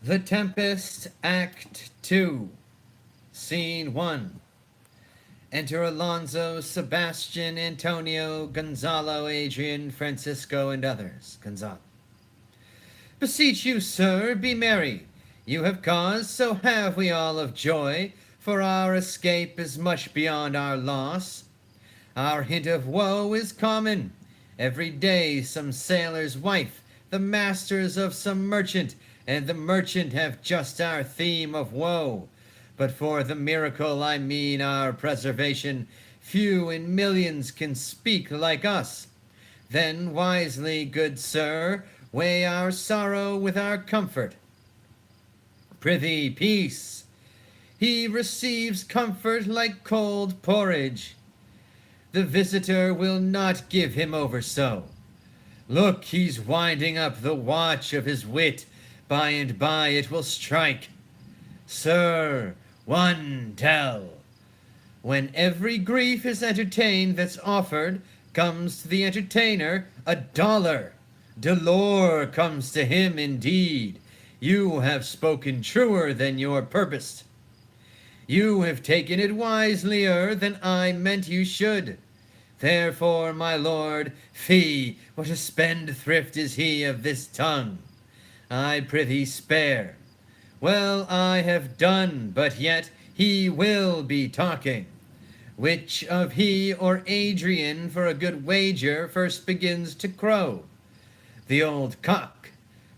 The Tempest, Act 2, Scene 1. Enter Alonso, Sebastian, Antonio, Gonzalo, Adrian, Francisco, and others. Gonzalo. Beseech you, sir, be merry. You have cause, so have we all of joy, for our escape is much beyond our loss. Our hint of woe is common. Every day some sailor's wife, the masters of some merchant, and the merchant have just our theme of woe. But for the miracle I mean our preservation, few in millions can speak like us. Then wisely, good sir, weigh our sorrow with our comfort. Prithee, peace. He receives comfort like cold porridge. The visitor will not give him over so. Look, he's winding up the watch of his wit. By and by it will strike. Sir, one tell. When every grief is entertained that's offered, comes to the entertainer $1. Dolor comes to him indeed. You have spoken truer than your purposed. You have taken it wiselier than I meant you should. Therefore, my lord, fie, what a spendthrift is he of this tongue. I prithee spare. Well, I have done, but yet he will be talking. Which of he or Adrian for a good wager first begins to crow? The old cock,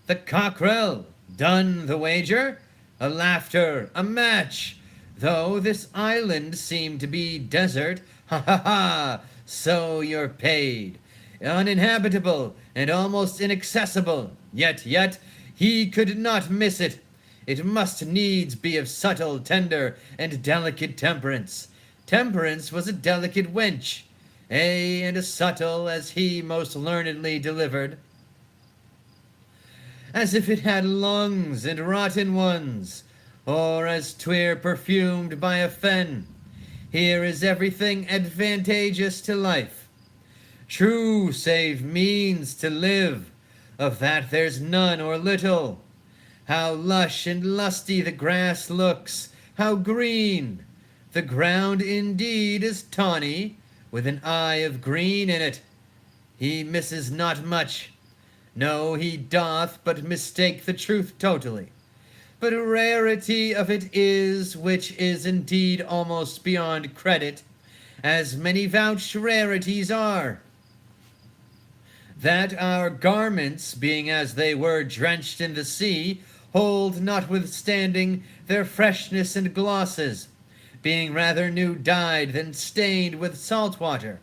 the cockerel, done the wager? A laughter, a match. Though this island seem to be desert, ha ha ha, so you're paid. Uninhabitable and almost inaccessible, yet he could not miss it. It must needs be of subtle, tender, and delicate temperance. Temperance was a delicate wench, and as subtle as he most learnedly delivered. As if it had lungs and rotten ones, or as 'twere perfumed by a fen. Here is everything advantageous to life. True, save means to live, of that there's none or little. How lush and lusty the grass looks, how green! The ground indeed is tawny, with an eye of green in it. He misses not much. No, he doth but mistake the truth totally. But rarity of it is, which is indeed almost beyond credit, as many vouched rarities are. That our garments, being as they were drenched in the sea, hold notwithstanding their freshness and glosses, being rather new dyed than stained with salt water.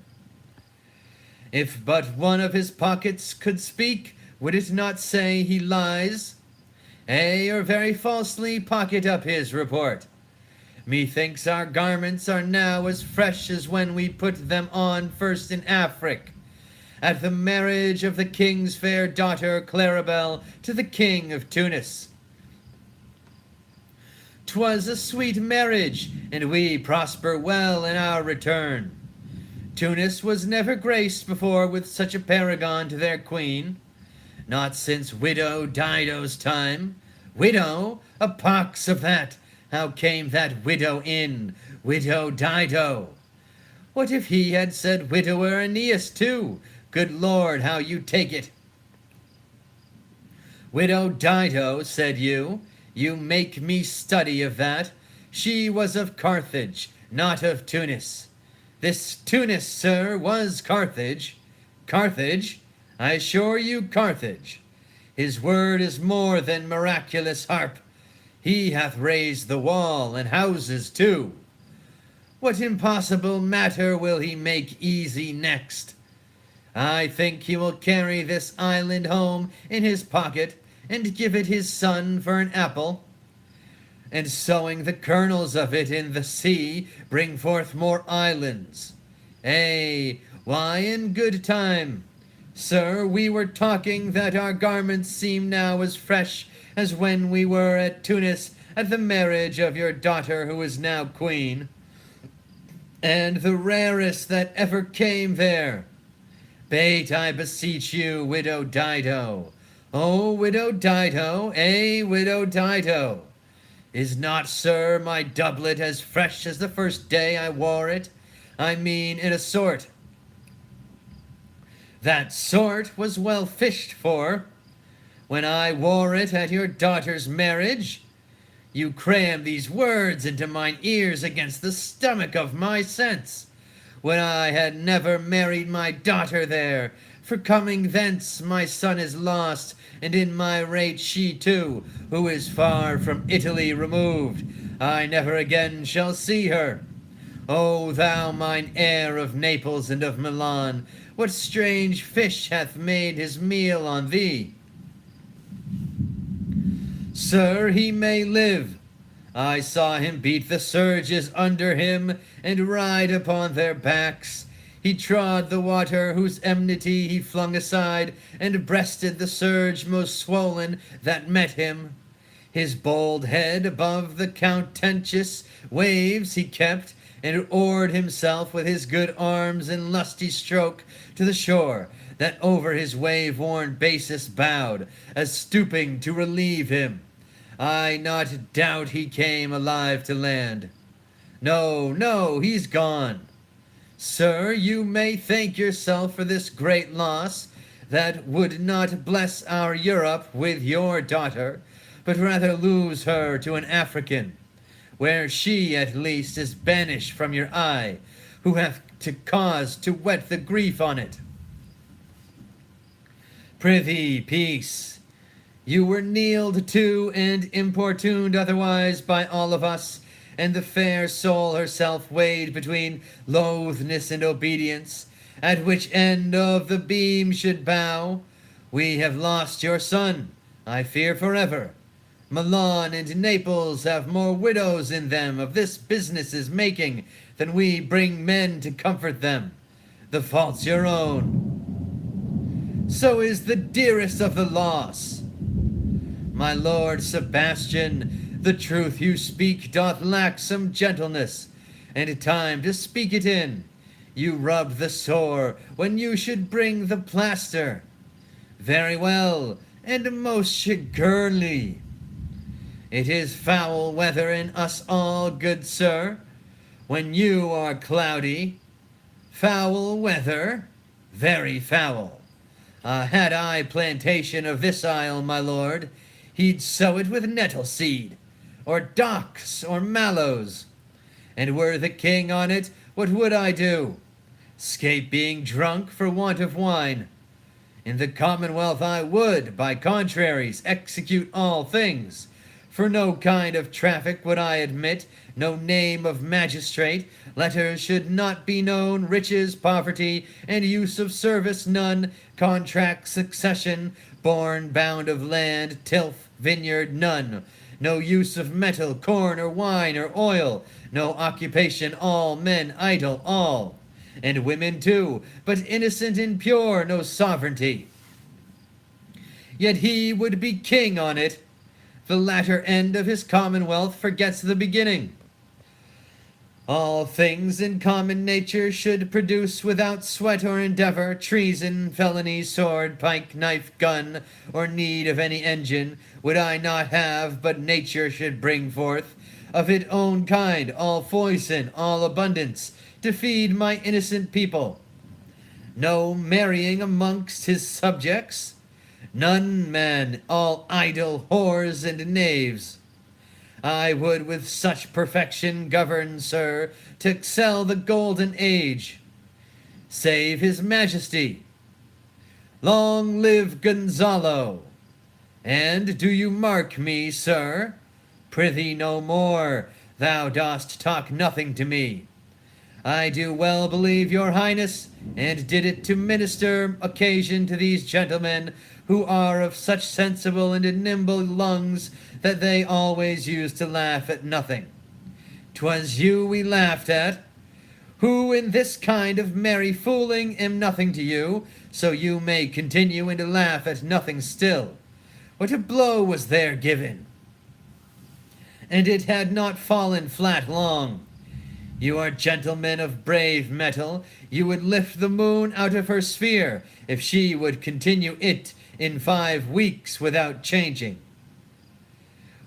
If but one of his pockets could speak, would it not say he lies? Or very falsely pocket up his report. Methinks our garments are now as fresh as when we put them on first in Afric, at the marriage of the king's fair daughter Claribel to the king of Tunis. 'Twas a sweet marriage, and we prosper well in our return. Tunis was never graced before with such a paragon to their queen, not since widow Dido's time. Widow? A pox of that! How came that widow in? Widow Dido? What if he had said widower Aeneas too? Good Lord, how you take it! Widow Dido, said you? You make me study of that. She was of Carthage, not of Tunis. This Tunis, sir, was Carthage. Carthage? I assure you Carthage. His word is more than miraculous harp. He hath raised the wall, and houses too. What impossible matter will he make easy next? I think he will carry this island home in his pocket, and give it his son for an apple, and sowing the kernels of it in the sea, bring forth more islands. Why, in good time. Sir, we were talking that our garments seem now as fresh as when we were at Tunis at the marriage of your daughter who is now queen, and the rarest that ever came there. Bait, I beseech you, widow Dido, O widow Dido, widow Dido, is not, sir, my doublet as fresh as the first day I wore it? I mean, in a sort. That sort was well fished for. When I wore it at your daughter's marriage, you crammed these words into mine ears against the stomach of my sense, when I had never married my daughter there. For coming thence my son is lost, and in my rate she too, who is far from Italy removed. I never again shall see her. O thou mine heir of Naples and of Milan, what strange fish hath made his meal on thee? Sir, he may live. I saw him beat the surges under him, and ride upon their backs. He trod the water whose enmity he flung aside, and breasted the surge most swollen that met him. His bold head above the contentious waves he kept, and oared himself with his good arms in lusty stroke to the shore, that over his wave-worn basis bowed, as stooping to relieve him. I not doubt he came alive to land. No, no, he's gone. Sir, you may thank yourself for this great loss, that would not bless our Europe with your daughter, but rather lose her to an African, where she at least is banished from your eye, who hath to cause to wet the grief on it. Prithee, peace. You were kneeled to and importuned otherwise by all of us, and the fair soul herself weighed between loathness and obedience, at which end of the beam should bow. We have lost your son, I fear forever. Milan and Naples have more widows in them of this business's making than we bring men to comfort them. The fault's your own. So is the dearest of the loss. My lord Sebastian, the truth you speak doth lack some gentleness, and time to speak it in. You rubbed the sore when you should bring the plaster. Very well, and most shigurly. It is foul weather in us all, good sir, when you are cloudy. Foul weather, very foul. Had I plantation of this isle, my lord, he'd sow it with nettle seed, or docks, or mallows. And were the king on it, what would I do? 'Scape being drunk for want of wine. In the commonwealth I would, by contraries, execute all things. For no kind of traffic would I admit, no name of magistrate, letters should not be known, riches, poverty, and use of service none, contract, succession, born, bound of land, tilth, vineyard, none. No use of metal, corn, or wine, or oil, no occupation, all men idle, all. And women too, but innocent and pure, no sovereignty. Yet he would be king on it. The latter end of his commonwealth forgets the beginning. All things in common nature should produce without sweat or endeavor, treason, felony, sword, pike, knife, gun, or need of any engine, would I not have, but nature should bring forth, of it own kind, all foison, all abundance, to feed my innocent people. No marrying amongst his subjects, none, man, all idle whores and knaves. I would with such perfection govern, sir, to excel the golden age. Save his majesty. Long live Gonzalo. And do you mark me, sir? Prithee no more, thou dost talk nothing to me. I do well believe your highness, and did it to minister occasion to these gentlemen, who are of such sensible and nimble lungs that they always used to laugh at nothing. 'Twas you we laughed at, who in this kind of merry fooling am nothing to you, so you may continue and laugh at nothing still. What a blow was there given! And it had not fallen flat long. You are gentlemen of brave metal, you would lift the moon out of her sphere, if she would continue it in 5 weeks without changing.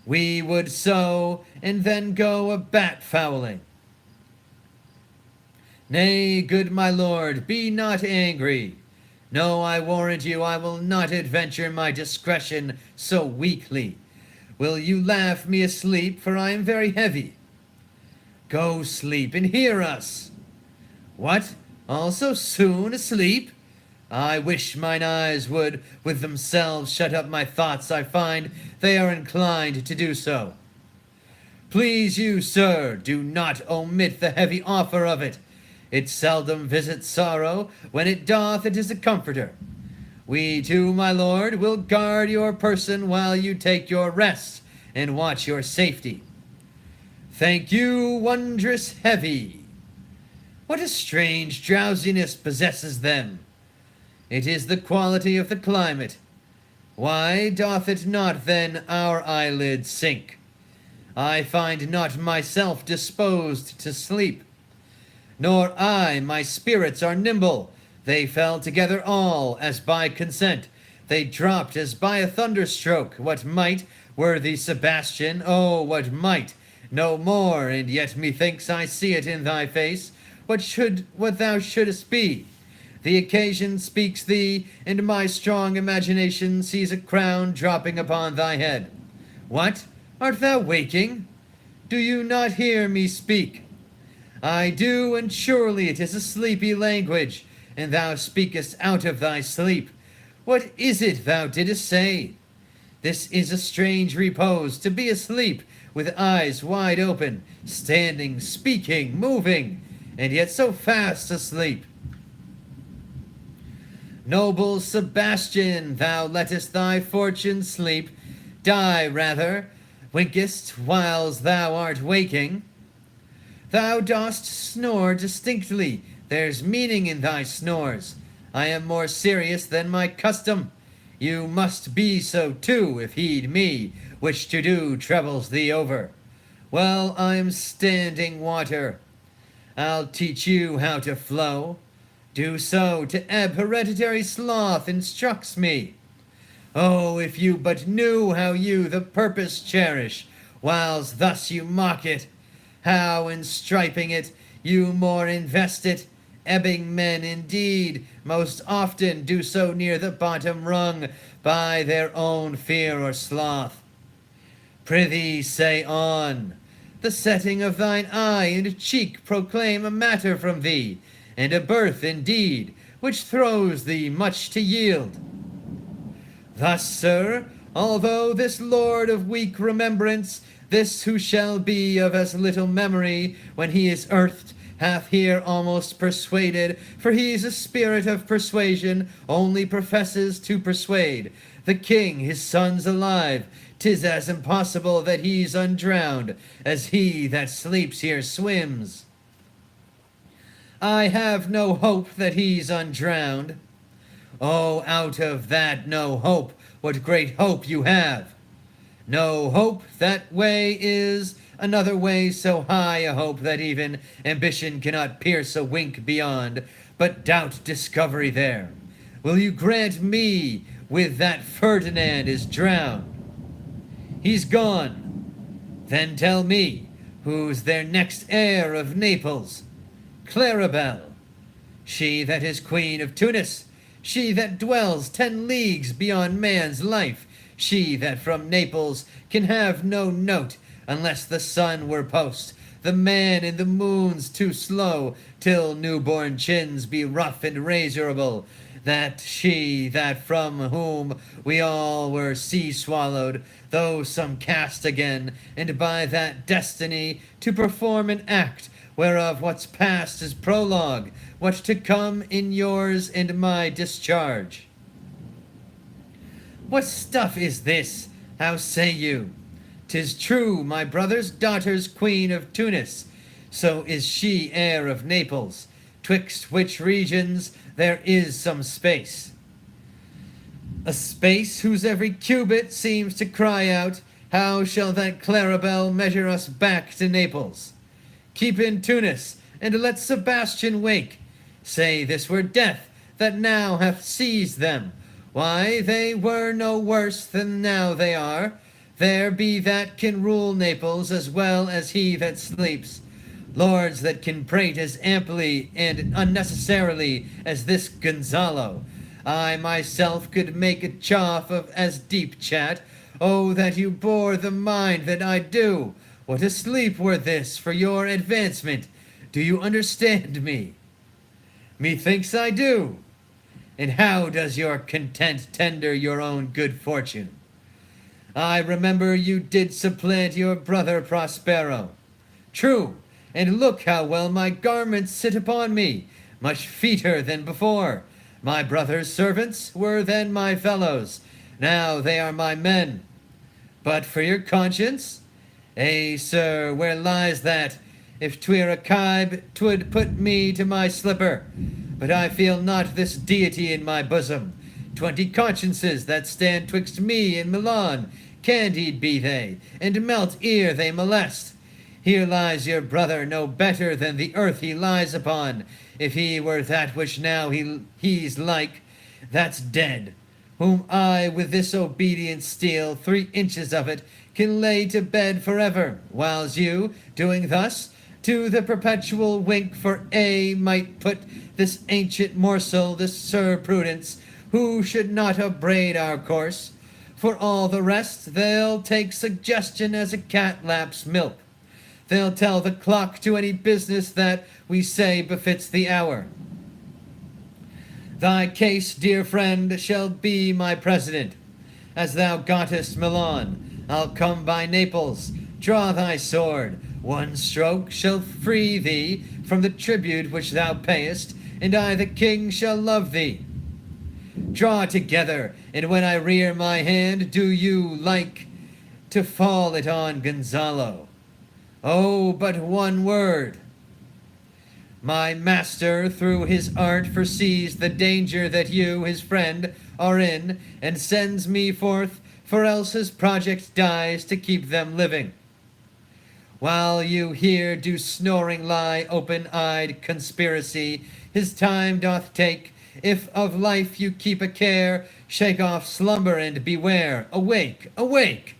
We would sow, and then go a bat fowling. Nay, good my lord, be not angry. No, I warrant you, I will not adventure my discretion so weakly. Will you laugh me asleep, for I am very heavy? Go sleep, and hear us. What, all so soon asleep? I wish mine eyes would with themselves shut up my thoughts. I find they are inclined to do so. Please you, sir, do not omit the heavy offer of it. It seldom visits sorrow. When it doth, it is a comforter. We too, my lord, will guard your person while you take your rest and watch your safety. Thank you, wondrous heavy. What a strange drowsiness possesses them! It is the quality of the climate. Why doth it not then our eyelids sink? I find not myself disposed to sleep. Nor I, my spirits are nimble. They fell together all, as by consent. They dropped as by a thunderstroke. What might, worthy Sebastian, oh, what might! No more, and yet methinks I see it in thy face. What thou shouldest be. The occasion speaks thee, and my strong imagination sees a crown dropping upon thy head. What? Art thou waking? Do you not hear me speak? I do, and surely it is a sleepy language, and thou speakest out of thy sleep. What is it thou didst say? This is a strange repose, to be asleep, with eyes wide open, standing, speaking, moving, and yet so fast asleep. Noble Sebastian, thou lettest thy fortune sleep, die rather, winkest whiles thou art waking. Thou dost snore distinctly, there's meaning in thy snores. I am more serious than my custom. You must be so too, if heed me, which to do troubles thee over. Well, I'm standing water. I'll teach you how to flow. Do so to ebb hereditary sloth instructs me. Oh, if you but knew how you the purpose cherish, whiles thus you mock it, how in striping it you more invest it. Ebbing men indeed most often do so near the bottom rung by their own fear or sloth. Prithee say on. The setting of thine eye and cheek proclaim a matter from thee, and a birth indeed, which throws thee much to yield. Thus, sir, although this lord of weak remembrance, this who shall be of as little memory when he is earthed, hath here almost persuaded, for he's a spirit of persuasion, only professes to persuade. The king, his son's alive, 'tis as impossible that he's undrowned, as he that sleeps here swims. I have no hope that he's undrowned. Oh, out of that no hope, what great hope you have! No hope, that way is another way so high a hope that even ambition cannot pierce a wink beyond, but doubt discovery there. Will you grant me with that Ferdinand is drowned? He's gone. Then tell me, who's their next heir of Naples? Claribel, she that is queen of Tunis, she that dwells 10 leagues beyond man's life, she that from Naples can have no note unless the sun were post, the man in the moon's too slow till newborn chins be rough and razorable, that she that from whom we all were sea swallowed, though some cast again, and by that destiny to perform an act whereof what's past is prologue, what to come in yours and my discharge. What stuff is this? How say you? 'Tis true, my brother's daughter's queen of Tunis, so is she heir of Naples, twixt which regions there is some space. A space whose every cubit seems to cry out, how shall that Claribel measure us back to Naples? Keep in Tunis, and let Sebastian wake. Say this were death that now hath seized them, Why, they were no worse than now they are. There be that can rule Naples as well as he that sleeps. Lords that can prate as amply and unnecessarily as this Gonzalo. I myself could make a chaff of as deep chat. Oh, that you bore the mind that I do! What a sleep were this for your advancement! Do you understand me? Methinks I do. And how does your content tender your own good fortune? I remember you did supplant your brother Prospero. True, and look how well my garments sit upon me, much feeter than before. My brother's servants were then my fellows, now they are my men. But for your conscience? Eh, sir, where lies that? If 'twere a kibe, 'twould put me to my slipper. But I feel not this deity in my bosom. 20 consciences that stand twixt me and Milan, candied be they, and melt ere they molest. Here lies your brother no better than the earth he lies upon, if he were that which now he's like, that's dead, whom I with this obedient steel 3 inches of it can lay to bed forever, whiles you, doing thus, to the perpetual wink for might put this ancient morsel, this Sir Prudence, who should not upbraid our course. For all the rest, they'll take suggestion as a cat laps milk. They'll tell the clock to any business that we say befits the hour. Thy case, dear friend, shall be my precedent. As thou gottest Milan, I'll come by Naples. Draw thy sword. One stroke shall free thee from the tribute which thou payest, and I the king shall love thee. Draw together, and when I rear my hand, do you like to fall it on Gonzalo? Oh, but one word. My master, through his art, foresees the danger that you, his friend, are in, and sends me forth, for else his project dies to keep them living. While you here do snoring lie, open-eyed conspiracy, his time doth take. If of life you keep a care, shake off slumber and beware. Awake, awake!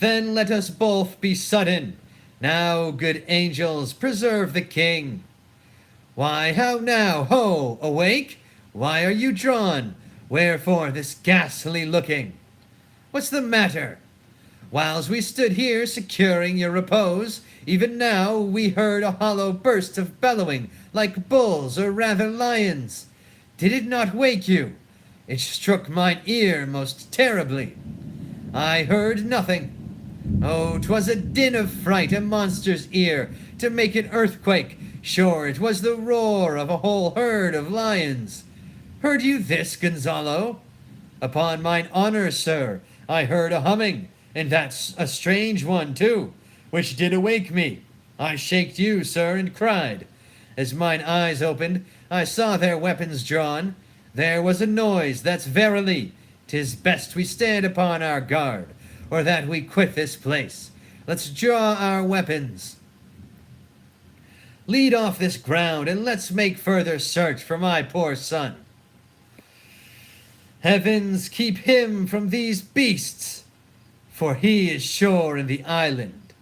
Then let us both be sudden. Now, good angels, preserve the king. Why, how now, ho, awake? Why are you drawn? Wherefore this ghastly looking? What's the matter? Whiles we stood here securing your repose, even now we heard a hollow burst of bellowing, like bulls or rather lions. Did it not wake you? It struck mine ear most terribly. I heard nothing. Oh, 'twas a din of fright, a monster's ear, to make an earthquake. Sure, it was the roar of a whole herd of lions. Heard you this, Gonzalo? Upon mine honor, sir, I heard a humming, and that's a strange one, too, which did awake me. I shaked you, sir, and cried. As mine eyes opened, I saw their weapons drawn. There was a noise, that's verily. 'Tis best we stand upon our guard, or that we quit this place. Let's draw our weapons. Lead off this ground, and let's make further search for my poor son. Heavens keep him from these beasts, for he is sure in the island.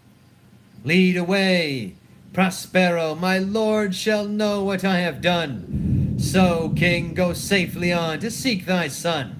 Lead away, Prospero, my lord shall know what I have done. So, king, go safely on to seek thy son.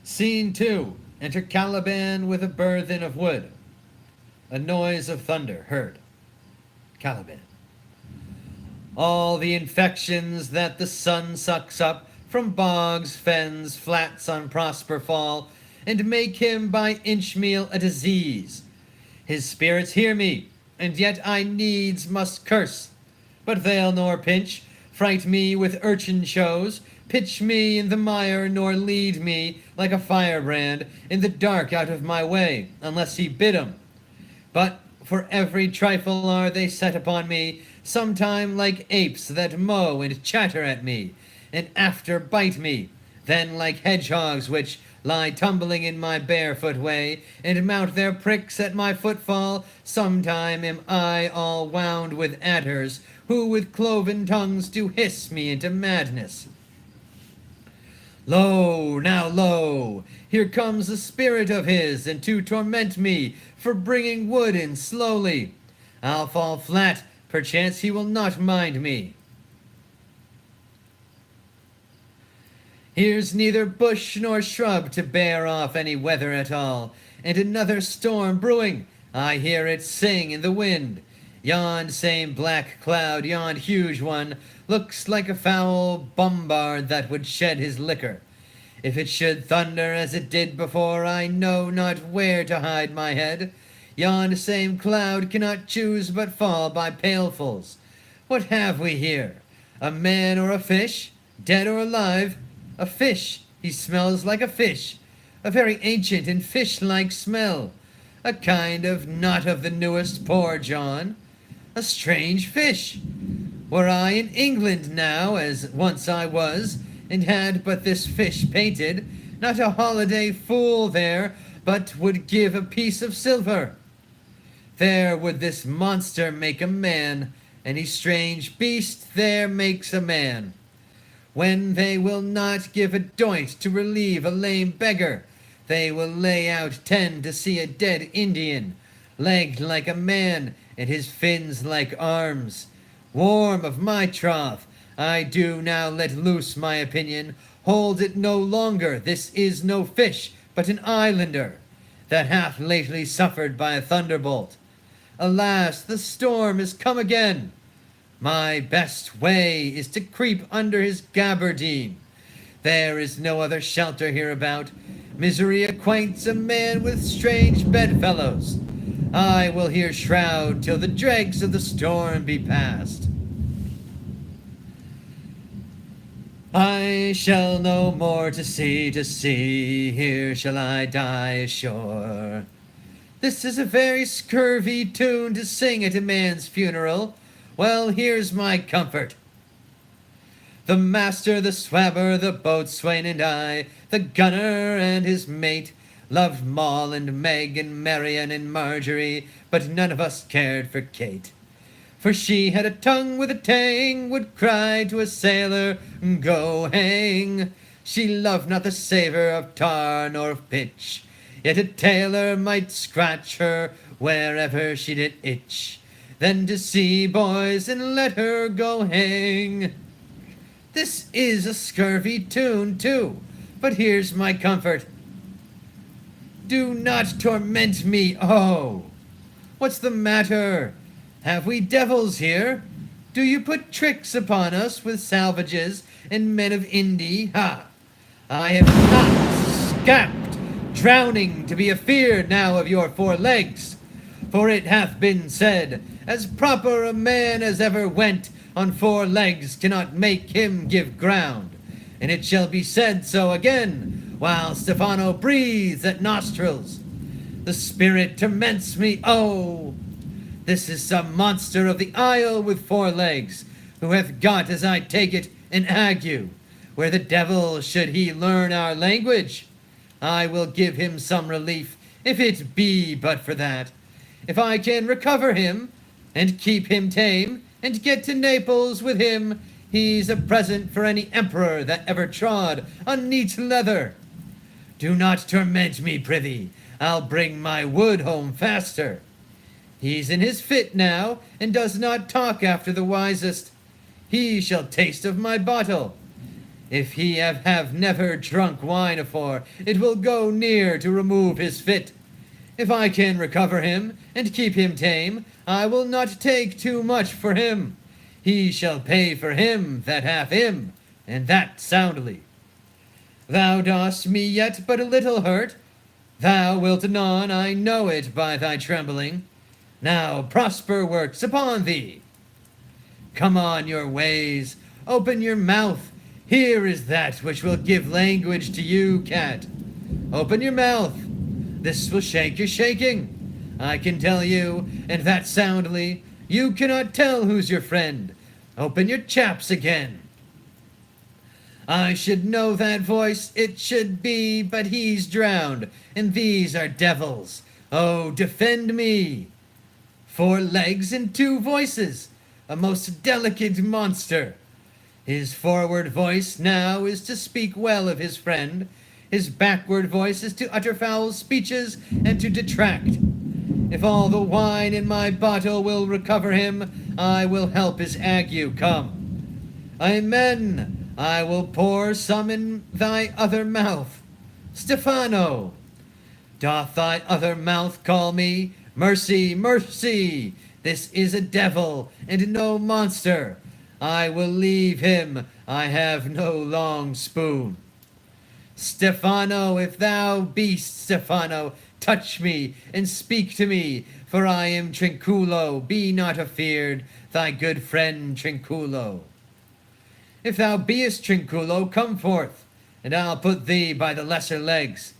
Scene 2. Enter Caliban with a burthen of wood. A noise of thunder heard. Caliban. All the infections that the sun sucks up from bogs, fens, flats on Prosper fall, and make him by inchmeal a disease. His spirits hear me, and yet I needs must curse. But they'll nor pinch, fright me with urchin shows, pitch me in the mire, nor lead me like a firebrand in the dark out of my way, unless he bid 'em. But for every trifle are they set upon me, sometime like apes that mow and chatter at me, and after bite me, then like hedgehogs which lie tumbling in my barefoot way, and mount their pricks at my footfall, sometime am I all wound with adders, who with cloven tongues do hiss me into madness. Lo, now lo, here comes a spirit of his, and to torment me for bringing wood in slowly. I'll fall flat, perchance he will not mind me. Here's neither bush nor shrub to bear off any weather at all, and another storm brewing, I hear it sing in the wind. Yond same black cloud, yond huge one, looks like a foul bombard that would shed his liquor. If it should thunder as it did before, I know not where to hide my head. Yond same cloud cannot choose but fall by pailfuls. What have we here? A man or a fish? Dead or alive? A fish. He smells like a fish. A very ancient and fish-like smell. A kind of not of the newest, poor John. A strange fish. Were I in England now, as once I was, and had but this fish painted, not a holiday fool there but would give a piece of silver. There would this monster make a man, any strange beast there makes a man. When they will not give a doit to relieve a lame beggar, they will lay out 10 to see a dead Indian, legged like a man, and his fins like arms. Warm of my troth, I do now let loose my opinion, hold it no longer, this is no fish, but an islander, that hath lately suffered by a thunderbolt. Alas, the storm is come again. My best way is to creep under his gabardine. There is no other shelter hereabout. Misery acquaints a man with strange bedfellows. I will here shroud till the dregs of the storm be past. I shall no more to see, here shall I die ashore. This is a very scurvy tune to sing at a man's funeral. Well, here's my comfort. The master, the swabber, the boatswain, and I, the gunner and his mate, loved Moll and Meg and Marian and Marjorie, but none of us cared for Kate. For she had a tongue with a tang, would cry to a sailor, "Go hang!" She loved not the savour of tar nor of pitch, yet a tailor might scratch her wherever she did itch. Then to sea, boys, and let her go hang. This is a scurvy tune, too, but here's my comfort. Do not torment me, oh! What's the matter? Have we devils here? Do you put tricks upon us with salvages and men of Indy? Ha! I have not scamped, drowning to be afeard now of your 4 legs. For it hath been said, as proper a man as ever went on 4 legs cannot make him give ground. And it shall be said so again, while Stephano breathes at nostrils. The spirit torments me, oh! This is some monster of the isle with 4 legs, who hath got, as I take it, an ague. Where the devil should he learn our language? I will give him some relief, if it be but for that. If I can recover him, and keep him tame, and get to Naples with him, he's a present for any emperor that ever trod on neat leather. Do not torment me, prithee, I'll bring my wood home faster. He's in his fit now, and does not talk after the wisest. He shall taste of my bottle. If he have never drunk wine afore, it will go near to remove his fit. If I can recover him, and keep him tame, I will not take too much for him. He shall pay for him that hath him, and that soundly. Thou dost me yet but a little hurt. Thou wilt anon, I know it by thy trembling. Now prosper works upon thee. Come on your ways. Open your mouth. Here is that which will give language to you, cat. Open your mouth. This will shake your shaking. I can tell you, and that soundly. You cannot tell who's your friend. Open your chaps again. I should know that voice, it should be, but he's drowned, and these are devils. Oh, defend me! 4 legs and 2 voices, a most delicate monster. His forward voice now is to speak well of his friend. His backward voice is to utter foul speeches and to detract. If all the wine in my bottle will recover him, I will help his ague come. Amen. I will pour some in thy other mouth. Stephano, doth thy other mouth call me? Mercy, mercy! This is a devil and no monster. I will leave him. I have no long spoon. Stephano, if thou beest, Stephano, touch me and speak to me, for I am Trinculo. Be not afeard, thy good friend Trinculo. If thou beest Trinculo, come forth, and I'll put thee by the lesser legs.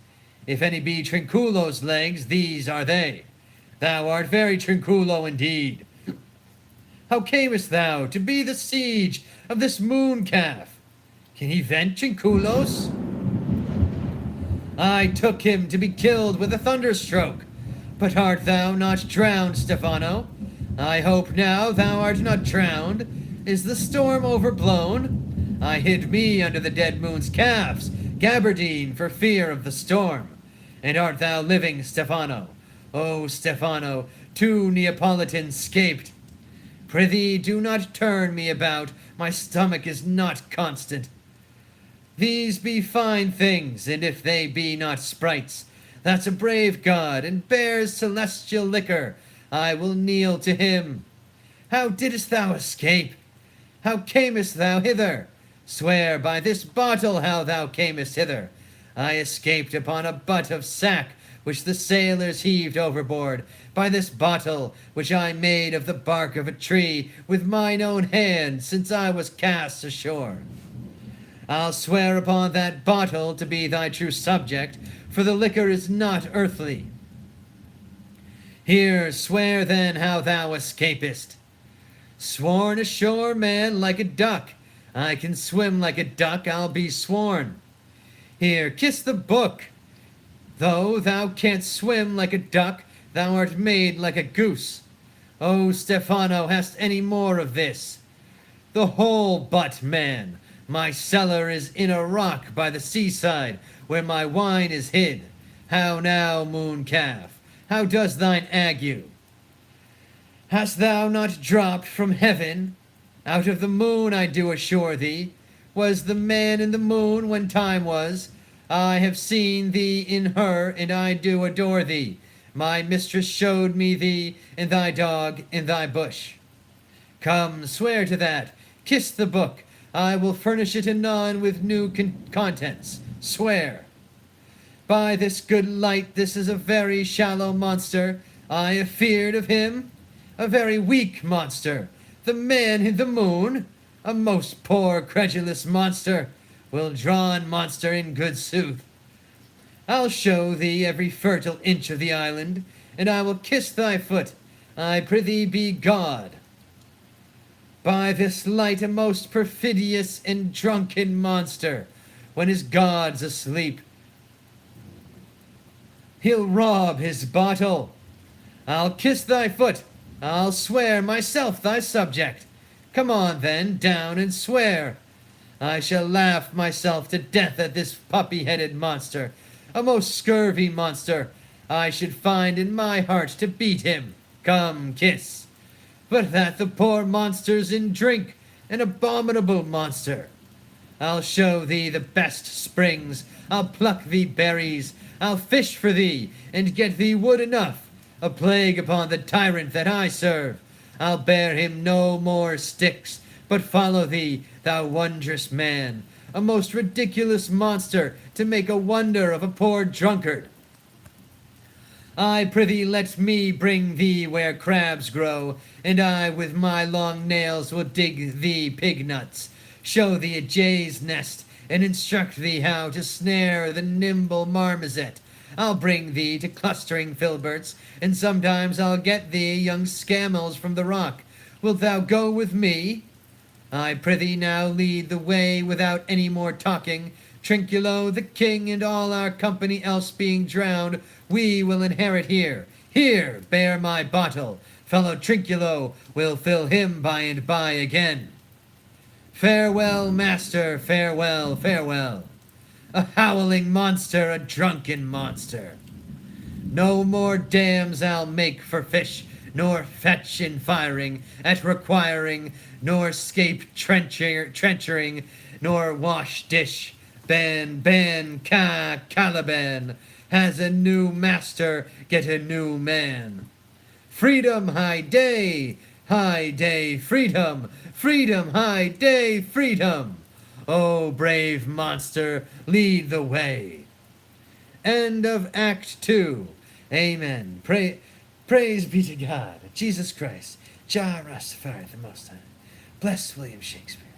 If any be Trinculo's legs, these are they. Thou art very Trinculo indeed. How camest thou to be the siege of this moon calf? Can he vent Trinculos? I took him to be killed with a thunderstroke. But art thou not drowned, Stephano? I hope now thou art not drowned. Is the storm overblown? I hid me under the dead moon's calves, gabardine, for fear of the storm. And art thou living, Stephano? Oh, Stephano, 2 Neapolitans scaped. Prithee, do not turn me about, my stomach is not constant. These be fine things, and if they be not sprites, that's a brave god, and bears celestial liquor, I will kneel to him. How didst thou escape? How camest thou hither? Swear by this bottle how thou camest hither. I escaped upon a butt of sack, which the sailors heaved overboard, by this bottle, which I made of the bark of a tree, with mine own hand, since I was cast ashore. I'll swear upon that bottle to be thy true subject, for the liquor is not earthly. Here, swear then how thou escapest. Sworn ashore, man, like a duck. I can swim like a duck, I'll be sworn. Here, kiss the book. Though thou canst swim like a duck, thou art made like a goose. Oh, Stephano, hast any more of this? The whole butt, man. My cellar is in a rock by the seaside, where my wine is hid. How now, moon calf? How does thine ague? Hast thou not dropped from heaven? Out of the moon, I do assure thee. Was the man in the moon when time was? I have seen thee in her, and I do adore thee. My mistress showed me thee, and thy dog in thy bush. Come, swear to that. Kiss the book. I will furnish it anon with new contents. Swear. By this good light, this is a very shallow monster. I afeard of him. A very weak monster. The man in the moon. A most poor credulous monster. Well-drawn monster in good sooth. I'll show thee every fertile inch of the island, and I will kiss thy foot. I prithee be God. By this light, a most perfidious and drunken monster, when his god's asleep, he'll rob his bottle. I'll kiss thy foot. I'll swear myself thy subject. Come on then, down and swear. I shall laugh myself to death at this puppy-headed monster, a most scurvy monster. I should find in my heart to beat him. Come, kiss. But that the poor monster's in drink, an abominable monster. I'll show thee the best springs, I'll pluck thee berries, I'll fish for thee, and get thee wood enough. A plague upon the tyrant that I serve. I'll bear him no more sticks, but follow thee, thou wondrous man, a most ridiculous monster, to make a wonder of a poor drunkard. I prithee let me bring thee where crabs grow, and I with my long nails will dig thee pig nuts. show thee a jay's nest, and instruct thee how to snare the nimble marmoset. I'll bring thee to clustering filberts, and sometimes I'll get thee young scamels from the rock. Wilt thou go with me? I prithee now lead the way without any more talking. Trinculo, the king, and all our company else being drowned, we will inherit here. Here, bear my bottle. Fellow Trinculo will fill him by and by again. Farewell, master, farewell, farewell. A howling monster, a drunken monster. No more dams I'll make for fish, nor fetch in firing, at requiring, nor scape trenchering, nor wash dish. Ben, Caliban, has a new master, get a new man. Freedom, high day, freedom, freedom, high day, freedom. Oh, brave monster, lead the way. End of Act 2. Amen. Praise be to God, Jesus Christ, Jah Rastafari the Most High. Bless William Shakespeare.